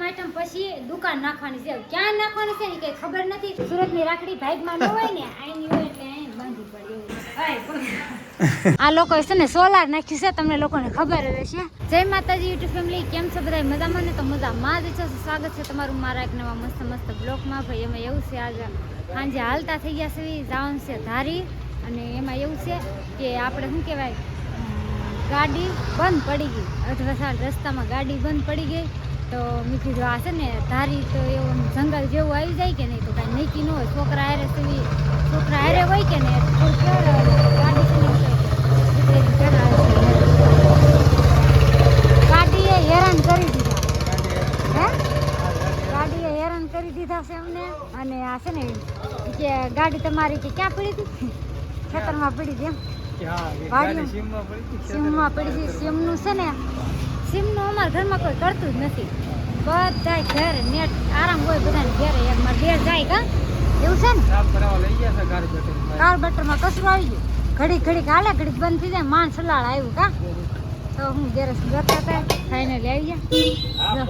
Item પછી દુકાન નાખવાની છે. ક્યાં નાખવાની છે ને કઈ ખબર નથી. સુરતની રાખડી ભાગમાં ન હોય ને આઈની હોય એટલે અહીં બાંધી પડે. આ લોકો છે ને સોલાર નાખ્યું છે, તમને લોકોને ખબર હશે. જય માતાજી યુટ્યુબ ફેમિલી, કેમ છો બધા મજામાં ને? તો મજામાં જ છો. સ્વાગત છે તમારું મારા એક નવા મસ્ત મસ્ત બ્લોગમાં. ભાઈ એમાં એવું છે આજે સાંજે હાલતા થઈ ગયા છે, જવાનું છે ધારી. અને એમાં એવું છે કે આપણે શું કહેવાય, ગાડી બંધ પડી ગઈ. અથવા રસ્તામાં ગાડી બંધ પડી ગઈ. તો મેં કીધું આ છે ને ધારી તો એવું જંગલ જેવું આવી જાય કે નહીં, તો કાંઈ નક્કી ન હોય. છોકરા હારે સેવી છોકરા હારે હોય કે ને ગાડી છે ને ગાડીએ હેરાન કરી દીધા. હે ગાડીએ હેરાન કરી દીધા છે અમને. અને આ છે ને કે ગાડી તમારી કે ક્યાં પડી હતી? ખેતરમાં પડી હતી એમ. સીમમાં પડી છે. સીમનું છે ને, સીમનું અમારા ઘરમાં કોઈ કરતું જ નથી. બધા ઘરે નેટ આરામ હોય બધાને ઘરે. એકમાં ડેર જાય કા એવું છે ને. કાર્બેટરમાં કચરું આવી ગયું. ઘડીક હાલે, ઘડીક બંધ થઈ જાય. માણ સલાડ આવ્યું કા. તો હું ગેરેજ જતા હતા, ફાઇનલી આવી ગયા.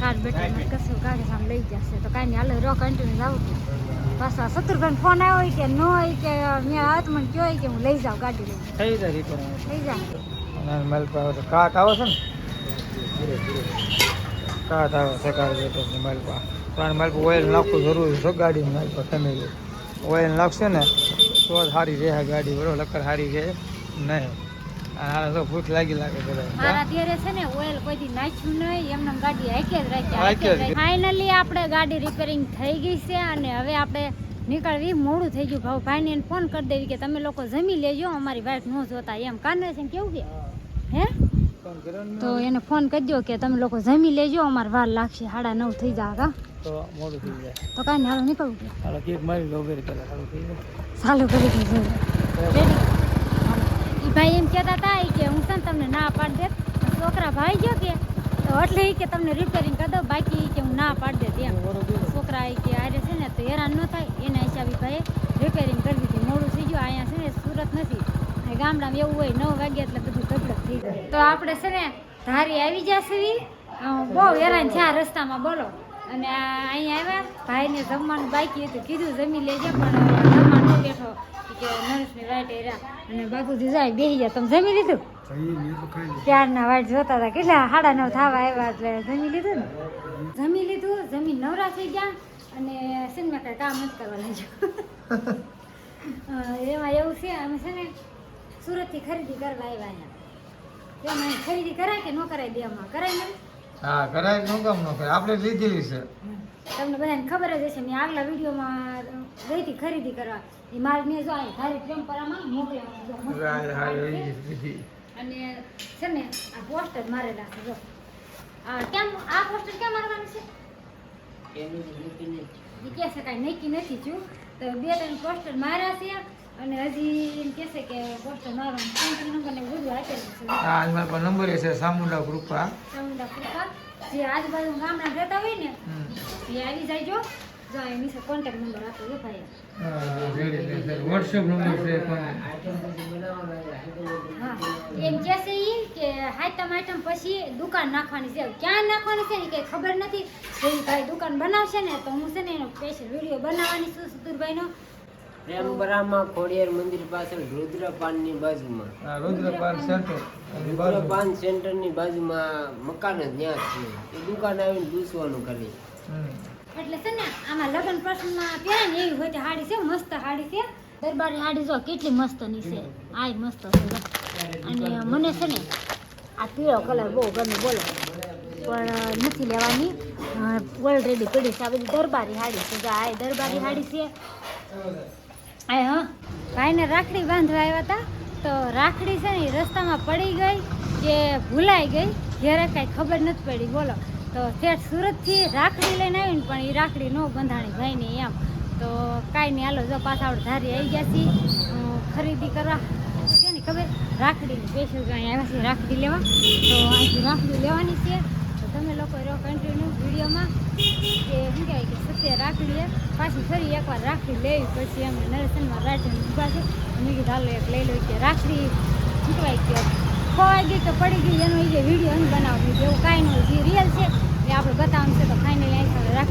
કાર્બેટરમાં કચરું ગાડી સામે લઈ જશે. તો કાંઈ નહીં, હાલો રો કન્ટિન્યુ જાઉં. પાછા શત્રુભાઈ ફોન આવ્યો કે ન હોય કે મેં હાથ મને કહો કે હું લઈ જાઉં ગાડી લઈ થઈ જાય. કાટ આવે છે ને, કાટ આવે છે કાર્બેટરની માલપા. ત્રણ માલપા ઓઇલ નાખવું જરૂરી છે ગાડીની માલપા. ફેમિલી ઓઇલ નાખશે ને તો જ સારી રહે ગાડી, બરોબર? લકર સારી રહે નહીં. આ તો ભૂખ લાગે બધા. મારા ત્યારે છે ને ઓઇલ કોઈથી નાખ્યું નહીં, એમને ગાડી હાકે જ રાખી. ફાઇનલી આપણે ગાડી રિપેરિંગ થઈ ગઈ છે અને હવે આપણે નીકળવી. મોડું થઈ ગયું. ભાઈને એને ફોન કરી દેવી કે તમે લોકો જમી લેજો, અમારી વાઈફ ન જોતા એમ. કાને છે કેવું કે હે તો એને ફોન કરજો કે તમે લોકો જમી લેજો, અમારે વાર લાગશે. 9:30 થઈ જાય કા, તો મોડું થઈ જાય. તો કાંઈ હાલો નીકળવું. હાલો કેક મારી લો બેરી પેલા ચાલુ થઈ જાય. ચાલુ કરી દીધું. એ ભાઈ એમ કહેતા હતા કે હું છે ને તમને ના પાડી દેત. છોકરા ભાઈ ગયો કે તો એટલે કે તમને રિપેરિંગ કરી દો, બાકી કે હું ના પાડી દેત એમ. છોકરા કે આરે છે ને તો હેરાન ન થાય એના હિસાબે ભાઈએ રિપેરિંગ કરી દીધી. મોડું થઈ ગયું. અહીંયા છે ને સુરત નથી, ગામડામાં એવું હોય 9 વાગ્યા એટલે બધું ગડબડ થઈ જાય. તો આપણે છે ને ધારી આવી જશે. બહુ હેરાન છે આ રસ્તામાં, બોલો. અને અહીંયા આવ્યા, ભાઈને જમવાનું બાકી હતું, કીધું જમી લેજે, પણ જમવાનું બેઠો કે નરેશની વાઈટ એરા. અને બાપુજી જાય બેસી ગયા. તમે જમી લીધું? ક્યારના વાઈટ જોતા હતા, કેટલા 9:30 થવા આવ્યા એટલે જમી લીધું ને. જમી નવરા થઈ ગયા. અને છે ને મેં કાંઈ કામ નથી કરવા લાગ્યું. એમાં એવું છે અમે છે ને સુરતથી ખરીદી કરવા આવ્યા. અહીંયા એમાં ખરીદી કરાય કે ન કરાય? દેવામાં કરાય ને. હા કરાય, નો કામ ન કરે, આપણે લીધેલી છે. તમને બધાને ખબર જ હશે, મેં આગલા વિડીયોમાં ગઈ હતી ખરીદી કરવા. એ માલ મેં જો અહીં ધારી પરંપરામાં મોકલ્યા. અને છે ને આ પોસ્ટર મારેલા છે. જો કેમ આ પોસ્ટર ક્યાં મારવાનું છે એ કહે છે કાંઈ નક્કી નથી થયું. તો 2-3 પોસ્ટર માર્યા છે. અને હજી એમ કહેશે કે પોસ્ટર મારવાનું નંબર ને બધું આપેલું છે. હા મારા પર નંબર છે સામુંડા કૃપા. જે આજુબાજુ ગામડા રહેતા હોય ને એ આવી જાય. જો એની સાથે કોન્ટેક્ટ નંબર આપેલો ભાઈ. વોટ્સએપ નંબર છે. હા એમ કહેશે એ કે આઈટમ પછી દુકાન નાખવાની છે. ક્યાં નાખવાની છે ને કંઈ ખબર નથી. એ ભાઈ દુકાન બનાવશે ને તો હું છે ને એનો સ્પેશિયલ વિડીયો બનાવવાની છું સુધુરભાઈનો. પ્રેમબરામાં ખોડિયાર મંદિર પાછળ રુદ્રપાનની બાજુમાં. રુદ્રપાન સેન્ટર. રુદ્રપાન સેન્ટરની બાજુમાં મકાન જ ત્યાં છે. એ દુકાન આવીને પૂછવાનું ખાલી. એટલે છે ને આમાં લગ્ન પ્રસંગમાં પહેરે ને એવી હોય સાડી છે. મસ્ત સાડી છે. દરબારી સાડી જો કેટલી મસ્તની છે. આ મસ્ત છે. અને મને છે ને આ પીળો કલર બહુ ગમે, બોલો. પણ નથી લેવાની, ઓલરેડી પડી છે. આ બધી દરબારી સાડી છે. જો આ દરબારી સાડી છે. હા ભાઈને રાખડી બાંધવા આવ્યા હતા. તો રાખડી છે ને રસ્તામાં પડી ગઈ કે ભૂલાઈ ગઈ, ઘરે કાંઈ ખબર નથી પડી, બોલો. તો શેઠ સુરતથી રાખડી લઈને આવી ને પણ એ રાખડી ન બંધાણી ભાઈની એમ. તો કાંઈ નહીં, હાલો જો પાછા આપણે ધારી આવી ગયા છીએ ખરીદી કરવા. છે ને ખબર રાખડીની સ્પેશિયલ અહીં આવ્યા છીએ રાખડી લેવા. તો અહીંથી રાખડી લેવાની છે. તો તમે લોકો રહો કન્ટિન્યુ વિડીયોમાં કે શું કહેવાય કે સત્ય રાખડી પાછી ફરી એકવાર રાખડી લેવી. પછી અમે નરેશનમાં રાજન ઉભા છે. મેં કીધું હાલો એક લઈ લો કે રાખડી શું કહેવાય કે ખોવાઈ ગઈ કે પડી ગઈ એનો એ જે વિડીયો અહીં બનાવી દીધો. એવું કાંઈ નહીં, જે રિયલ છે એ આપણે બતાવવાનું.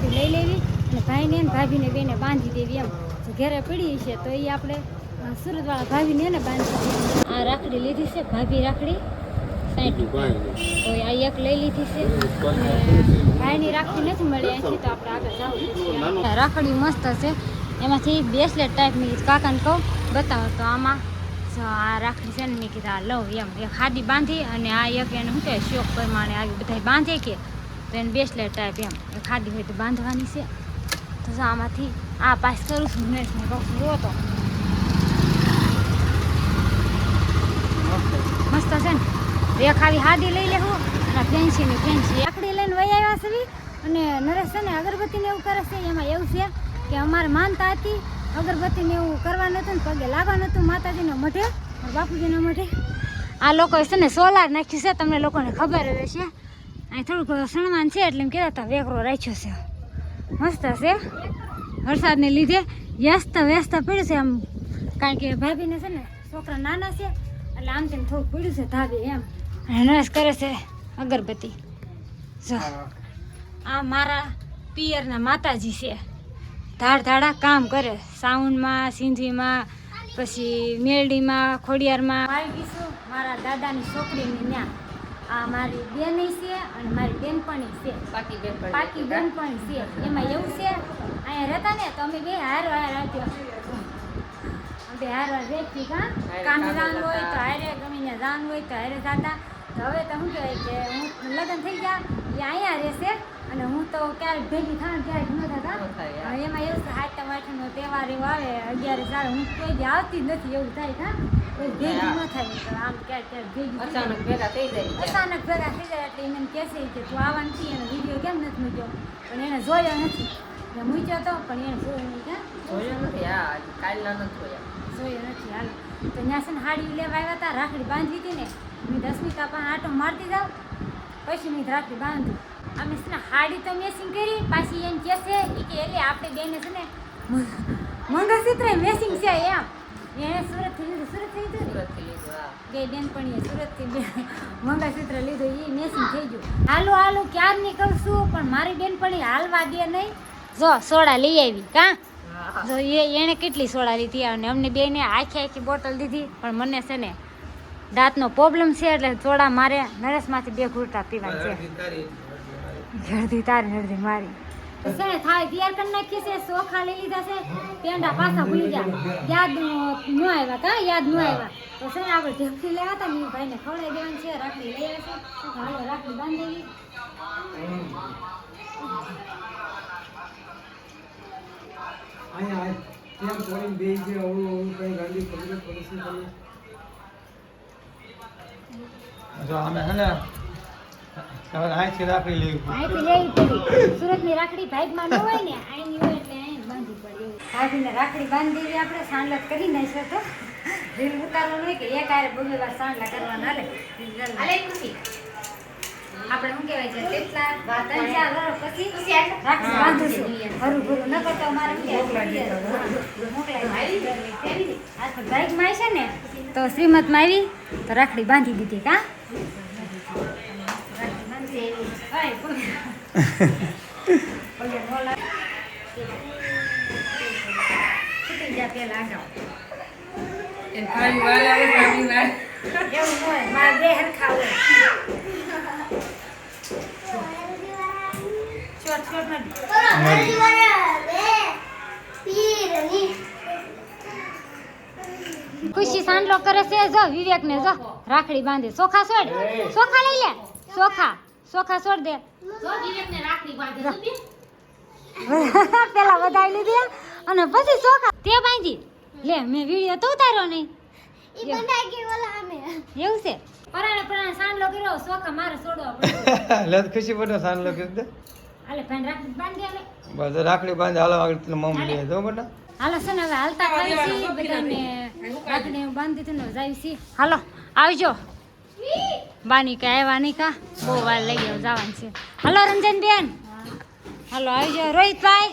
રાખડી લઈ લેવી અને ભાઈને ને ભાભીને બેને બાંધી દેવી એમ જો ઘરે પડી છે તો એ આપણે સુરતવાળા ભાભીને ને બાંધી દેવી. આ રાખડી લીધી છે ભાભી રાખડી 60 તો આ એક લઈ લીધી છે અને ભાઈની રાખડી નથી મળી અહીંથી તો આપણે આગળ જવું. રાખડી મસ્ત છે એમાંથી બ્રેસલેટ ટાઈપની કાકાને કહું બતાવો તો આમાં જો આ રાખડી છે ને મેં કીધું આ લઉં એમ એક ખાદી બાંધી અને આ એક એને શું કહે શોખ પ્રમાણે આવી બધા બાંધે કે તો એને બ્રેસલેટ ટાઈપ એમ એ ખાદી હોય તો બાંધવાની છે. તો જો આમાંથી આ પાસ કરું છું નેસને કહું છું એવો તો મસ્ત છે ને એક ખાલી હાદી લઈ લેવું અને ફેન્સી રાખડી લઈને વહી આવ્યા છે અને નરેશ છે ને અગરબત્તીને એવું કરે છે એમાં એવું છે કે અમારે માનતા હતી અગરબત્તીને એવું કરવાનું હતું ને પગે લાવવાનું હતું માતાજીના મઢે બાપુજીના મઢે. આ લોકોએ છે ને સોલાર નાખ્યું છે તમને લોકોને ખબર જ હશે. અહીં થોડુંક સણમાન છે એટલે એમ કહેતા હતા વેકરો રાખ્યો છે મસ્ત છે વરસાદને લીધે વ્યસ્ત પડ્યું છે આમ કારણ કે ભાભીને છે ને છોકરા નાના છે એટલે આમ તેમ થોડુંક પડ્યું છે ધાબે એમ અને નરેશ કરે છે અગરબત્તી. જો આ મારા પિયરના માતાજી છે ધાડા કામ કરે સાઉન્ડમાં સિંધીમાં પછી મેરડીમાં ખોડિયારમાં મારી ગીશું મારા દાદાની છોકરીની ન્યા આ મારી બેની છે અને મારી બેનપણી છે પાકી બેનપણી છે એમાં એવું છે અહીંયા રહેતા ને તો અમે બે હાર રાખ્યો બે હાર રેખી કામ જવાનું હોય તો હારે ગમે ત્યાં જવાનું હોય તો હારે જતા. તો હવે તો શું કહેવાય કે હું લગ્ન થઈ ગયા એ અહીંયા રહેશે અને હું તો ક્યારેક ભેગી થાય ક્યારેક ન થતા એમાં એવું છે હાથ માઠનો તહેવાર એવો આવે 11 ચાલે હું કોઈ દી આવતી જ નથી એવું થાય હા કોઈ ભેગી ન થાય તો આમ ક્યારેક ભેગી અચાનક ભેગા થઈ જાય એટલે એને કહેશે કે તું આવવાની હતી એનો વિડીયો કેમ નથી મૂક્યો પણ એને જોયો નથી મૂક્યો તો પણ એને જોયો નહીં જોયો નથી હાલો તો ત્યાં છે ને હાડી લેવા આવ્યા હતા રાખડી બાંધવી હતી ને મેં 10 મિનિટ આપણે આટો મારતી જાઉં પછી મેં રાખડી બાંધું અમે છે ને હાડી તો મેસિંગ કરી પાછી એમ કહેશે કે એટલે આપણે બેને છે ને મંગળસૂત્ર મેસિંગ છે એમ એને સુરતથી લીધું બે બેનપણીએ સુરતથી મંગળસૂત્ર લીધું એ મેસિંગ થઈ ગયું. હાલો ક્યાર નહીં કહું છું પણ મારી બેનપણી હાલવા દે નહીં. જો સોડા લઈ આવી કાં જો એણે કેટલી સોડા લીધી અને અમને બેને આખી બોટલ દીધી પણ મને છે ને દાંતનો પ્રોબ્લેમ છે એટલે સોડા મારે નરેશમાંથી 2 ઘૂંટા પીવાના છે. હળદી તારી હળદી મારી છે ને થાય તૈયાર કરી નાખી છે ચોખા લઈ લીધા છે પેંડા પાછા ભૂલી ગયા યાદ ન આવ્યા તો છે ને આપણે ઢેફી લેવા હતા ને ભાઈને ખવડાવી દેવાની છે રાખડી લઈ આવે છે હાલો રાખડી બાંધી જો અમે હે ને હવે અહીંથી રાખડી લેવી પડી સુરતની રાખડી ભાગમાં ન હોય ને અહીંની હોય એટલે અહીં બાંધવી પડે ભાભીને રાખડી બાંધી દેવી આપણે સાંડલા કરી નાખ્યો તો રીલ ઉતારવાનું હોય કે એક આરે 2 વાર સાંડલા કરવાના હાલે ખુશી આપણે શું કહેવાય છે કેટલા 3-4 વર્ષ પછી રાખડી બાંધીશું ભરું ન કરતો અમારે મોકલાઈ આ તો બાઇકમાં છે ને તો શ્રીમતમાં આવી તો રાખડી બાંધી દીધી કાં ખુશી સાંડલો કરે છે જો વિવેક ને જો રાખડી બાંધે ચોખા છોડ ચોખા લઈ લે ચોખા છોડ દે પેલા વધારી લીધી અને પછી ચોખા તે બાંધી લે મેં વિડીયો તો ઉતાર્યો નહીં એવું છે પરાણે સાંડલો કર્યો ચોખા મારે છોડવા પડે લે ખુશી પડો સાંડલો કરી દે હાલે ભાઈ રાખડી બાંધી આવે બસ રાખડી બાંધે હાલો આગળ તને મમ્મી લઈ દો બેટા હાલો છે ને હવે હાલતા કરી બધાને રાખડી બાંધી દીધું ને જાય છે હાલો આવજો બાની કે આવ્યા નહીં કા બહુ વાર લઈ જવાનું છે હાલો રંજન બેન હાલો આવજો રોહિતભાઈ